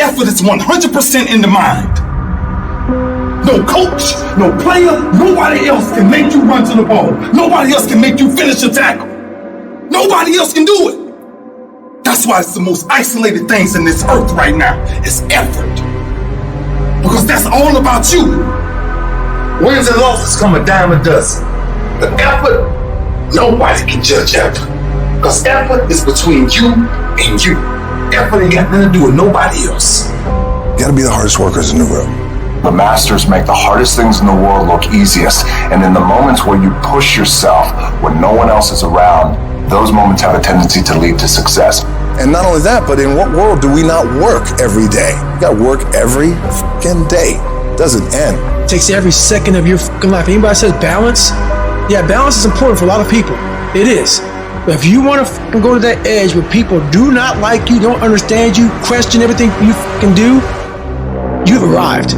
effort is 100% in the mind. No coach, no player, nobody else can make you run to the ball. Nobody else can make you finish a tackle. Nobody else can do it. That's why it's the most isolated things in this earth right now. It's effort. Because that's all about you. Wins and losses come a dime a dozen. But effort, nobody can judge effort. Because effort is between you and you. Effort ain't got nothing to do with nobody else. You gotta be the hardest workers in the room. The masters make the hardest things in the world look easiest. And in the moments where you push yourself when no one else is around, those moments have a tendency to lead to success. And not only that, but in what world do we not work every day? You gotta work every fucking day. It doesn't end. It takes every second of your fucking life. Anybody says balance? Yeah, balance is important for a lot of people. It is. But if you want to fucking go to that edge where people do not like you, don't understand you, question everything you fucking do, you've arrived.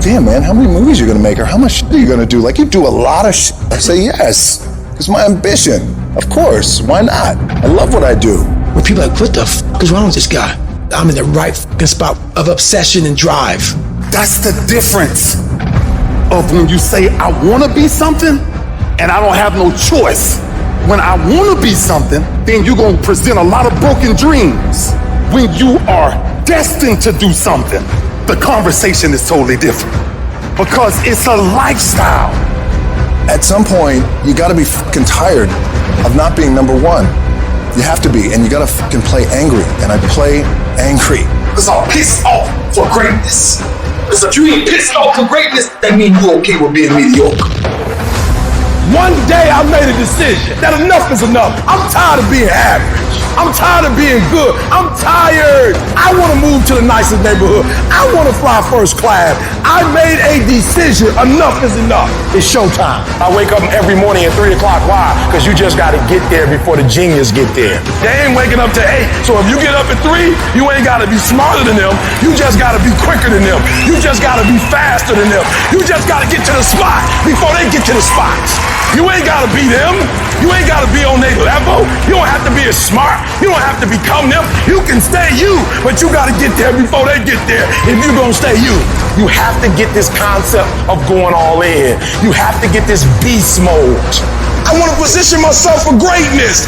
Damn, man, how many movies are you gonna make, or how much shit are you gonna do? Like, you do a lot of shit. I say yes. It's my ambition. Of course, why not? I love what I do. When people are like, what the fuck is wrong with this guy? I'm in the right fucking spot of obsession and drive. That's the difference of when you say, I want to be something, and I don't have no choice. When I want to be something, then you're going to present a lot of broken dreams. When you are destined to do something, the conversation is totally different. Because it's a lifestyle. At some point, you gotta be fucking tired of not being number one. You have to be, and you gotta fucking play angry. And I play angry. Because I'm pissed off for greatness. Because if you ain't pissed off for greatness, that means you're okay with being mediocre. One day I made a decision that enough is enough. I'm tired of being average. I'm tired of being good. I'm tired. I want to move to the nicest neighborhood. I want to fly first class. I made a decision. Enough is enough. It's showtime. I wake up every morning at 3 o'clock. Why? Because you just got to get there before the genius get there. They ain't waking up to 8. So if you get up at 3, you ain't got to be smarter than them. You just got to be quicker than them. You just got to be faster than them. You just got to get to the spot before they get to the spots. You ain't got to be them. You ain't got to be on their level. You don't have to be as smart. You don't have to become them. You can stay you, but you got to get there before they get there if you're going to stay you. You have to get this concept of going all in. You have to get this beast mode. I want to position myself for greatness.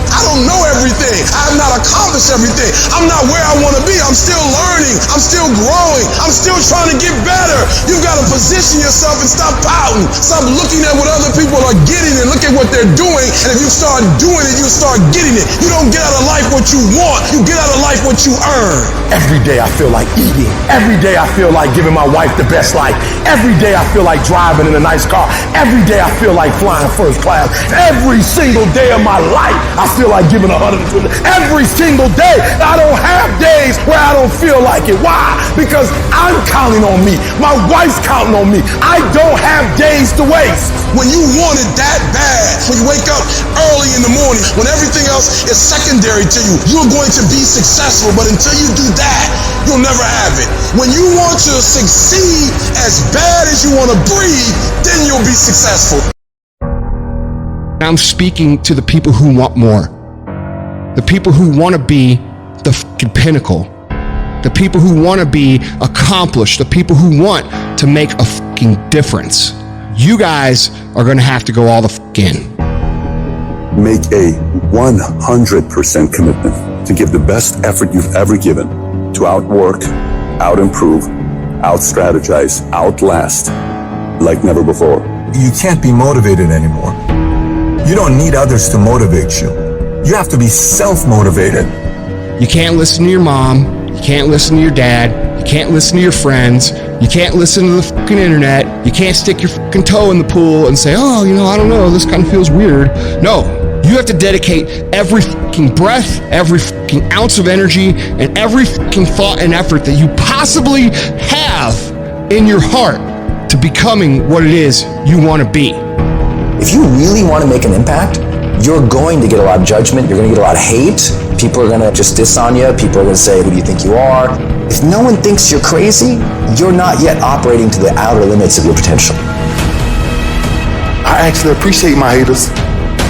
I don't know everything. I have not accomplished everything. I'm not where I want to be. I'm still learning. I'm still growing. I'm still trying to get better. You've got to position yourself and stop pouting. Stop looking at what other people are getting and look at what they're doing. And if you start doing it, you start getting it. You don't get out of life what you want. You get out of life what you earn. Every day I feel like eating. Every day I feel like giving my wife the best life. Every day I feel like driving in a nice car. Every day I feel like flying first class. Every single day of my life I feel like giving 120. Every single day. I don't have days where I don't feel like it. Why? Because I'm counting on me. My wife's counting on me. I don't have days to waste. When you want it that bad, when you wake up early in the morning, when everything else is secondary to you, you're going to be successful. But until you do that, you'll never have it. When you want to succeed as bad as you want to breathe, then you'll be successful. I'm speaking to the people who want more. The people who want to be the fucking pinnacle. The people who want to be accomplished. The people who want to make a fucking difference. You guys are going to have to go all the fuck in. Make a 100% commitment to give the best effort you've ever given to outwork, out-improve, out-strategize, outlast like never before. You can't be motivated anymore. You don't need others to motivate you. You have to be self-motivated. You can't listen to your mom. You can't listen to your dad. You can't listen to your friends. You can't listen to the fucking internet. You can't stick your fucking toe in the pool and say, oh, I don't know, this kind of feels weird. No, you have to dedicate every fucking breath, every fucking ounce of energy, and every fucking thought and effort that you possibly have in your heart to becoming what it is you want to be. If you really want to make an impact, you're going to get a lot of judgment. You're going to get a lot of hate. People are going to just diss on you. People are going to say, who do you think you are? If no one thinks you're crazy, you're not yet operating to the outer limits of your potential. I actually appreciate my haters.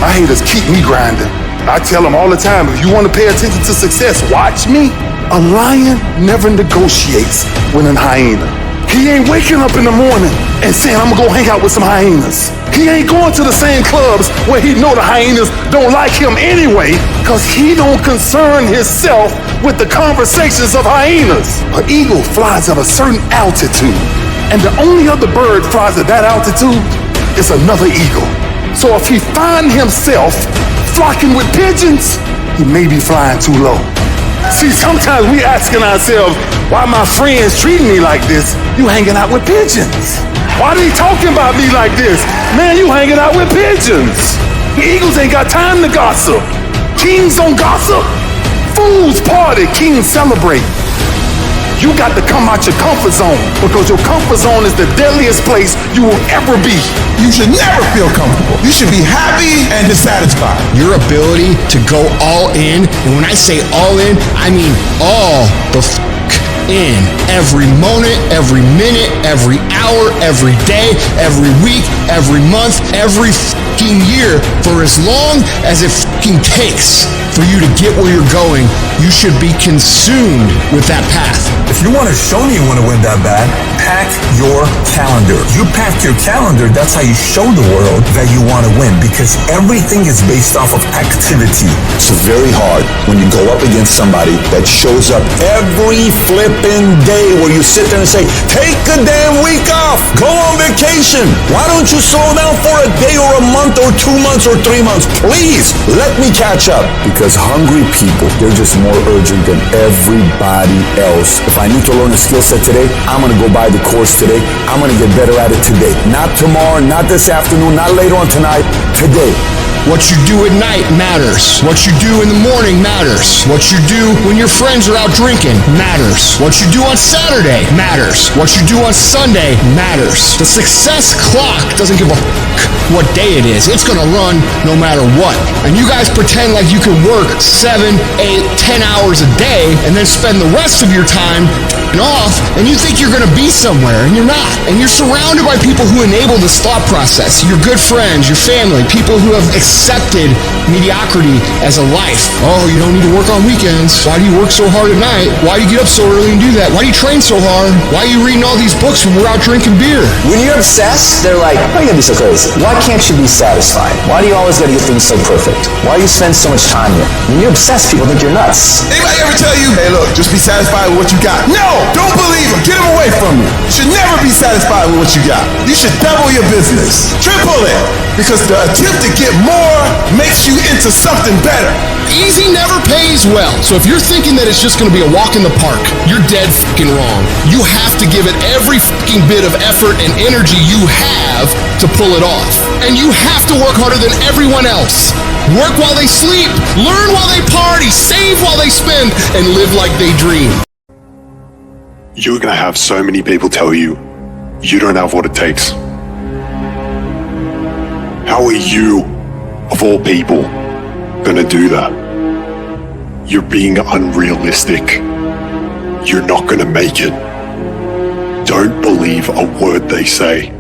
My haters keep me grinding. I tell them all the time, if you want to pay attention to success, watch me. A lion never negotiates with a hyena. He ain't waking up in the morning and saying, I'm gonna go hang out with some hyenas. He ain't going to the same clubs where he know the hyenas don't like him anyway, cause he don't concern himself with the conversations of hyenas. An eagle flies at a certain altitude, and the only other bird flies at that altitude is another eagle. So if he find himself flocking with pigeons, he may be flying too low. See, sometimes we asking ourselves, why my friends treating me like this? You hanging out with pigeons. Why they talking about me like this? Man, you hanging out with pigeons. Eagles ain't got time to gossip. Kings don't gossip. Fools party, kings celebrate. You got to come out your comfort zone, because your comfort zone is the deadliest place you will ever be. You should never feel comfortable. You should be happy and dissatisfied. Your ability to go all in, and when I say all in, I mean all the in. Every moment, every minute, every hour, every day, every week, every month, every fucking year, for as long as it fucking takes for you to get where you're going. You should be consumed with that path. If you want to show me you want to win that bad, pack your calendar. You pack your calendar, that's how you show the world that you want to win, because everything is based off of activity. It's very hard when you go up against somebody that shows up every flipping day where you sit there and say, take a damn week off, go on vacation. Why don't you slow down for a day or a month or 2 months or 3 months? Please, let me catch up. Because hungry people, they're just more urgent than everybody else. If I need to learn a skill set today, I'm going to go buy the course today. I'm going to get better at it today. Not tomorrow, not this afternoon, not later on tonight, today. What you do at night matters. What you do in the morning matters. What you do when your friends are out drinking matters. What you do on Saturday matters. What you do on Sunday matters. The success clock doesn't give a what day it is. It's gonna run no matter what. And you guys pretend like you can work 7, 8, 10 hours a day and then spend the rest of your time off, and you think you're gonna be somewhere, and you're not. And you're surrounded by people who enable this thought process. Your good friends, your family, people who have accepted mediocrity as a life. Oh, you don't need to work on weekends. Why do you work so hard at night? Why do you get up so early and do that? Why do you train so hard? Why are you reading all these books when we're out drinking beer? When you're obsessed, they're like, why are you gonna be so crazy? Why can't you be satisfied? Why do you always gotta get things so perfect? Why do you spend so much time here? When you're obsessed, people think you're nuts. Anybody ever tell you, hey look, just be satisfied with what you got? No! Don't believe him. Get him away from you. You should never be satisfied with what you got. You should double your business. Triple it. Because the attempt to get more makes you into something better. Easy never pays well. So if you're thinking that it's just gonna be a walk in the park, you're dead fucking wrong. You have to give it every fucking bit of effort and energy you have to pull it off. And you have to work harder than everyone else. Work while they sleep, learn while they party, save while they spend, and live like they dream. You're gonna have so many people tell you, you don't have what it takes. How are you, of all people, gonna do that? You're being unrealistic. You're not gonna make it. Don't believe a word they say.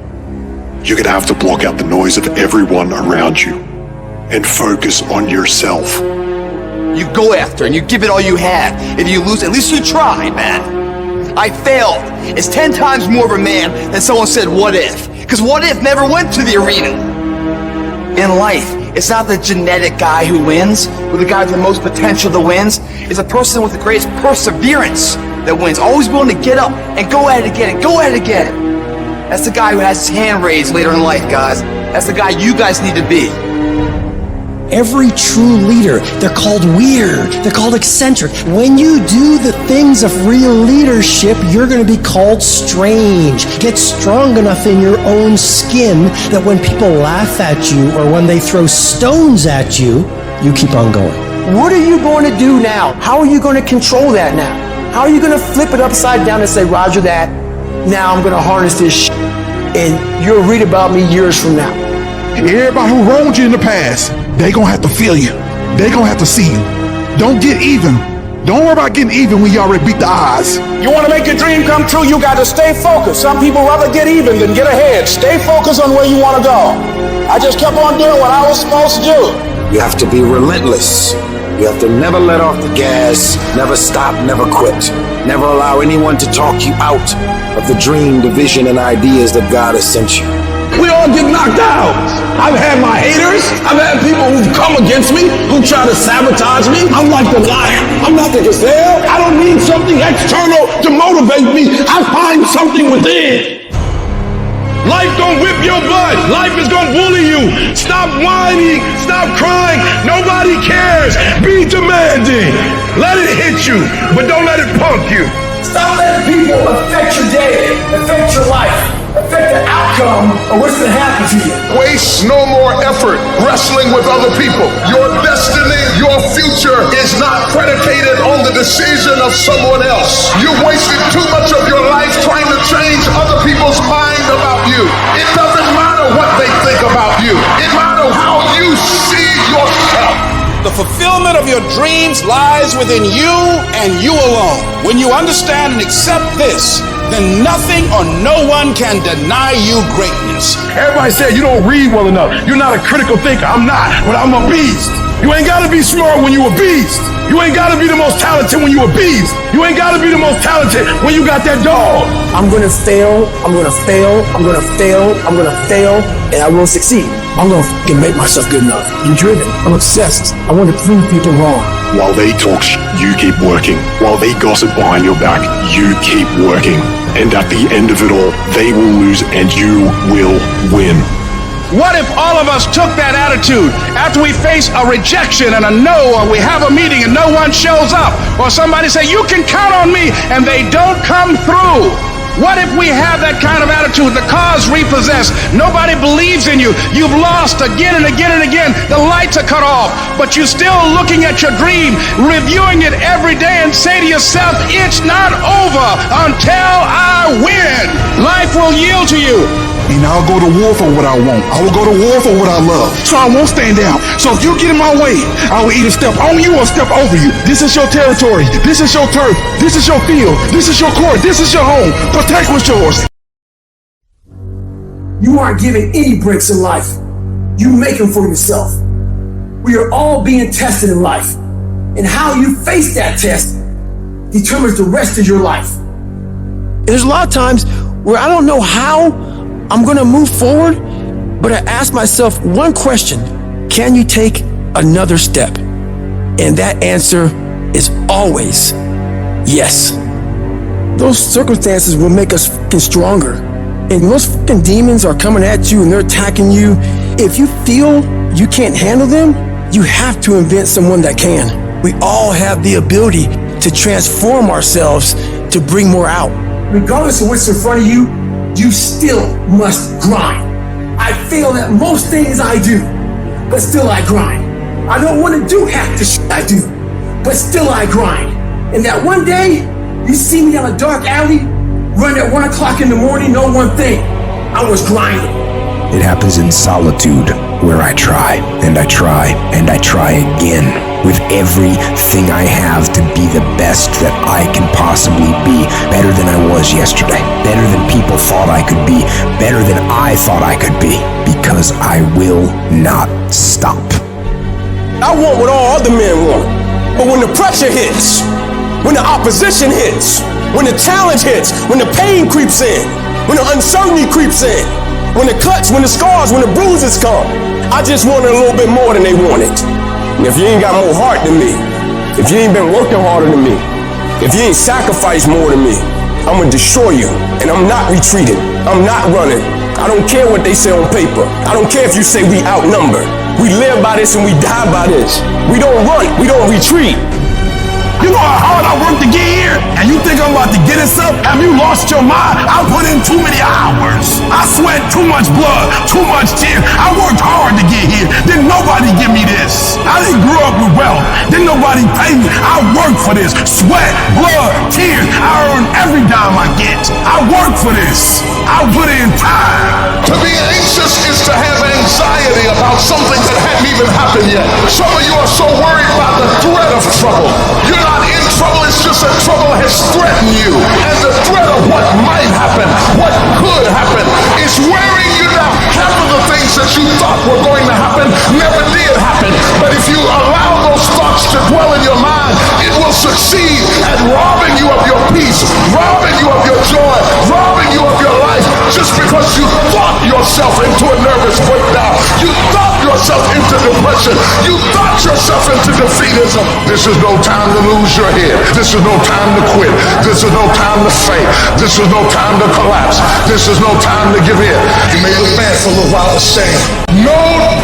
You're gonna have to block out the noise of everyone around you and focus on yourself. You go after and you give it all you have. If you lose, at least you tried, man. I failed. It's 10 times more of a man than someone said, what if? Because what if never went to the arena. In life, it's not the genetic guy who wins, or the guy with the most potential that wins. It's a person with the greatest perseverance that wins. Always willing to get up and go at it again and go at it again. That's the guy who has his hand raised later in life, guys. That's the guy you guys need to be. Every true leader, they're called weird, they're called eccentric. When you do the things of real leadership, you're going to be called strange. Get strong enough in your own skin that when people laugh at you or when they throw stones at you, you keep on going. What are you going to do now? How are you going to control that now? How are you going to flip it upside down and say, Roger that, now I'm going to harness this shit, and you'll read about me years from now? Everybody who wronged you in the past, they gonna have to feel you. They gonna have to see you. Don't get even. Don't worry about getting even when you already beat the odds. You want to make your dream come true, you got to stay focused. Some people rather get even than get ahead. Stay focused on where you want to go. I just kept on doing what I was supposed to do. You have to be relentless. You have to never let off the gas, never stop, never quit. Never allow anyone to talk you out of the dream, the vision, and ideas that God has sent you. We all get knocked out. I've had my haters. I've had people who've come against me, who try to sabotage me. I'm like the lion. I'm not the gazelle. I don't need something external to motivate me. I find something within. Life gonna whip your butt. Life is gonna bully you. Stop whining. Stop crying. Nobody cares. Be demanding. Let it hit you, but don't let it punk you. Stop letting people affect your day, affect your life, affect the outcome of what's going to happen to you. Waste no more effort wrestling with other people. Your destiny, your future is not predicated on the decision of someone else. You wasted too much of your life trying to change other people's mind about you. It doesn't matter what they think about you. It matters how you see yourself. The fulfillment of your dreams lies within you and you alone. When you understand and accept this, then nothing or no one can deny you greatness. Everybody said you don't read well enough. You're not a critical thinker. I'm not, but I'm a beast. You ain't gotta be smart when you a beast. You ain't gotta be the most talented when you a beast. You ain't gotta be the most talented when you got that dog. I'm gonna fail, I'm gonna fail, I'm gonna fail, I'm gonna fail, and I will succeed. I'm gonna make myself good enough. I'm driven, I'm obsessed. I want to prove people wrong. While they talk you keep working. While they gossip behind your back, you keep working. And at the end of it all, they will lose and you will win. What if all of us took that attitude after we face a rejection and a no, or we have a meeting and no one shows up, or somebody say, you can count on me, and they don't come through? What if we have that kind of attitude? The car's repossessed. Nobody believes in you. You've lost again and again and again. The lights are cut off, but you're still looking at your dream, reviewing it every day, and say to yourself, it's not over until I win. Life will yield to you. And I'll go to war for what I want. I will go to war for what I love. So I won't stand down. So if you get in my way, I will either step on you or step over you. This is your territory. This is your turf. This is your field. This is your court. This is your home. Protect what's yours. You aren't given any breaks in life. You make them for yourself. We are all being tested in life. And how you face that test determines the rest of your life. And there's a lot of times where I don't know how I'm gonna move forward, but I ask myself one question: can you take another step? And that answer is always yes. Those circumstances will make us fucking stronger. And most fucking demons are coming at you and they're attacking you. If you feel you can't handle them, you have to invent someone that can. We all have the ability to transform ourselves to bring more out. Regardless of what's in front of you, you still must grind. I fail at most things I do, but still I grind. I don't want to do half the shit I do, but still I grind. And that one day, you see me down a dark alley, run at 1 o'clock in the morning, know one thing: I was grinding. It happens in solitude, where I try, and I try, and I try again, with everything I have to be the best that I can possibly be, better than I was yesterday, better than people thought I could be, better than I thought I could be, because I will not stop. I want what all other men want, but when the pressure hits, when the opposition hits, when the challenge hits, when the pain creeps in, when the uncertainty creeps in, when the cuts, when the scars, when the bruises come, I just want it a little bit more than they want it. And if you ain't got more heart than me, if you ain't been working harder than me, if you ain't sacrificed more than me, I'm gonna destroy you. And I'm not retreating. I'm not running. I don't care what they say on paper. I don't care if you say we outnumber. We live by this and we die by this. We don't run. We don't retreat. You know how hard I worked to get here? And you think I'm about to get this up? Have you lost your mind? I put in too many hours. I sweat too much blood, too much tears. I worked hard to get here. Didn't nobody give me this. I didn't grow up with wealth. Didn't nobody pay me. I worked for this. Sweat, blood, tears. I earn every dime I get. I work for this. I put in time. To be anxious is to have anxiety about something that hadn't even happened yet. Some of you are so worried about the threat of trouble. You're not in trouble, it's just that trouble has threatened you. And the threat of what might happen, what could happen, is wearing you down. Half of the things that you thought were going to happen never did happen. But if you allow those thoughts thoughts to dwell in your mind, it will succeed at robbing you of your peace, robbing you of your joy, robbing you of your life, just because you thought yourself into a nervous breakdown. You thought yourself into depression. You thought yourself into defeatism. This is no time to lose your head. This is no time to quit. This is no time to faint. This is no time to collapse. This is no time to give in. You may look bad for a little while, but stand. No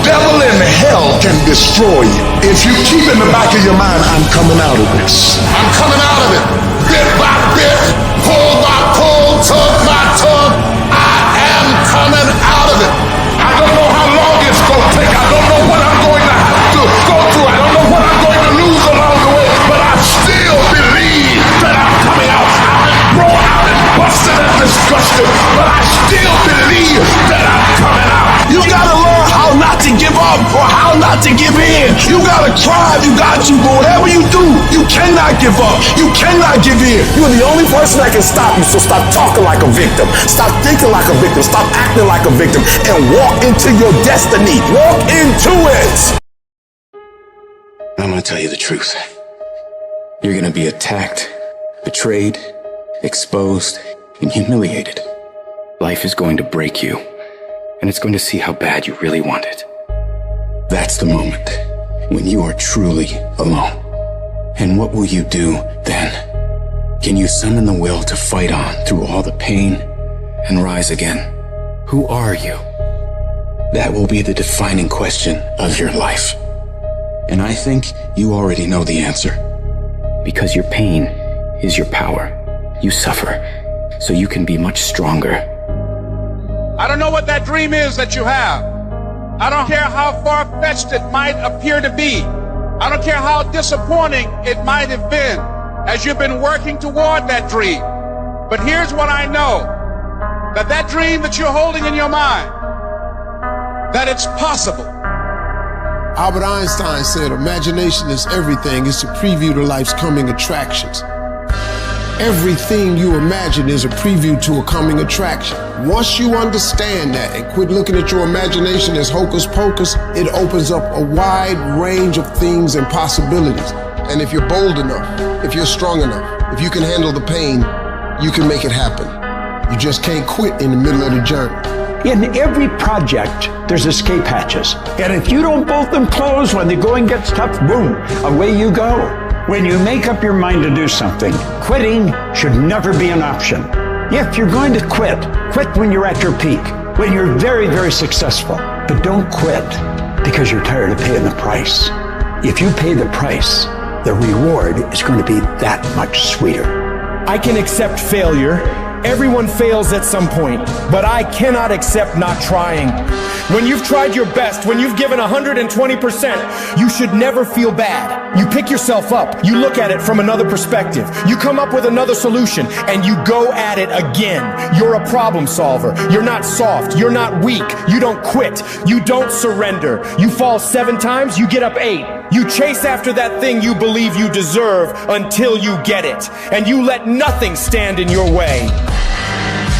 devil in hell can destroy you. If you keep in the back of your mind, I'm coming out of this. I'm coming out of it. Bit by bit, pull by pull, tug by tug, I am coming out of it. I don't know how long it's going to take. I don't know what I'm going to have to go through. I don't know what I'm going to lose along the way, but I still believe that I'm coming out. I've been thrown out and busted and disgusted, but I still believe that I'm coming out. You gotta learn how not to give up or how not to give in. You gotta try. You got to. But whatever you do, you cannot give up. You cannot give in. You're the only person that can stop you, so stop talking like a victim. Stop thinking like a victim. Stop acting like a victim. And walk into your destiny. Walk into it. I'm gonna tell you the truth. You're gonna be attacked, betrayed, exposed, and humiliated. Life is going to break you, and it's going to see how bad you really want it. That's the moment when you are truly alone. And what will you do then? Can you summon the will to fight on through all the pain and rise again? Who are you? That will be the defining question of your life. And I think you already know the answer. Because your pain is your power. You suffer, so you can be much stronger. I don't know what that dream is that you have. I don't care how far-fetched it might appear to be. I don't care how disappointing it might have been as you've been working toward that dream. But here's what I know, that dream that you're holding in your mind, that it's possible. Albert Einstein said, imagination is everything. It's a preview to life's coming attractions. Everything you imagine is a preview to a coming attraction. Once you understand that and quit looking at your imagination as hocus pocus, it opens up a wide range of things and possibilities. And if you're bold enough, if you're strong enough, if you can handle the pain, you can make it happen. You just can't quit in the middle of the journey. In every project, there's escape hatches. And if you don't bolt them closed when the going gets tough, boom, away you go. When you make up your mind to do something, quitting should never be an option. If you're going to quit, quit when you're at your peak, when you're very, very successful. But don't quit because you're tired of paying the price. If you pay the price, the reward is going to be that much sweeter. I can accept failure. Everyone fails at some point, but I cannot accept not trying. When you've tried your best, when you've given 120%, you should never feel bad. You pick yourself up, you look at it from another perspective, you come up with another solution, and you go at it again. You're a problem solver. You're not soft. You're not weak. You don't quit. You don't surrender. You fall 7 times, you get up 8. You chase after that thing you believe you deserve until you get it, and you let nothing stand in your way.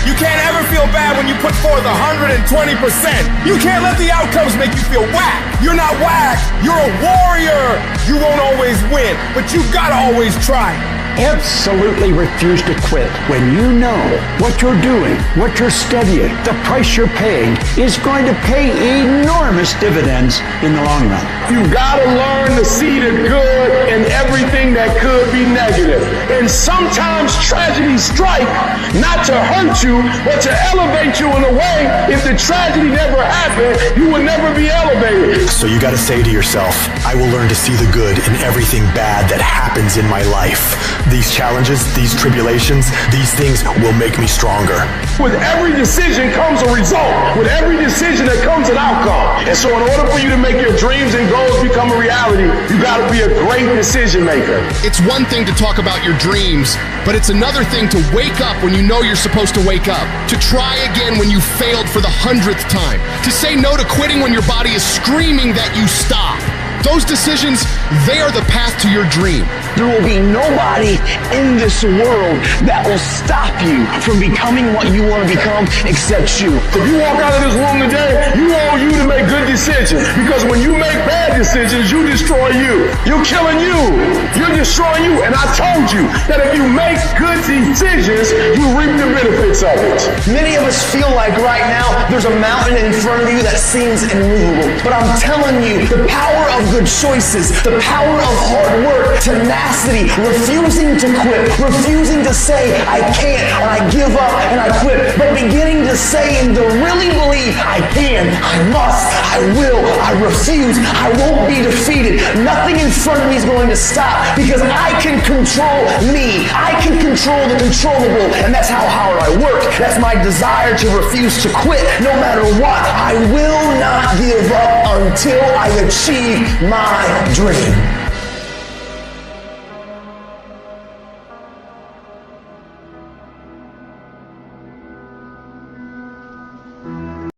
You can't ever feel bad when you put forth 120%. You can't let the outcomes make you feel whack. You're not whack. You're a warrior. You won't always win, but you gotta always try. Absolutely refuse to quit when you know what you're doing, what you're studying, the price you're paying is going to pay enormous dividends in the long run. You gotta learn to see the good in everything that could be negative. And sometimes tragedies strike not to hurt you, but to elevate you in a way. If the tragedy never happened, you would never be elevated. So you gotta say to yourself, I will learn to see the good in everything bad that happens in my life. These challenges, these tribulations, these things will make me stronger. With every decision comes a result. With every decision there comes an outcome. And so in order for you to make your dreams and goals become a reality, you gotta be a great decision maker. It's one thing to talk about your dreams, but it's another thing to wake up when you know you're supposed to wake up. To try again when you failed for the 100th time. To say no to quitting when your body is screaming that you stop. Those decisions, they are the path to your dream. There will be nobody in this world that will stop you from becoming what you want to become except you. If you walk out of this room today, you want you to make good decisions. Because when you make bad decisions, you destroy you. You're killing you. You're destroying you. And I told you that if you make good decisions, you reap the benefits of it. Many of us feel like right now there's a mountain in front of you that seems immovable. But I'm telling you, the power of good choices, the power of hard work, tenacity, refusing to quit, refusing to say I can't and I give up and I quit, but beginning to say and to really believe I can, I must, I will, I refuse, I won't be defeated. Nothing in front of me is going to stop because I can control me. I can control the controllable, and that's how hard I work. That's my desire to refuse to quit no matter what. I will not give up until I achieve my dream.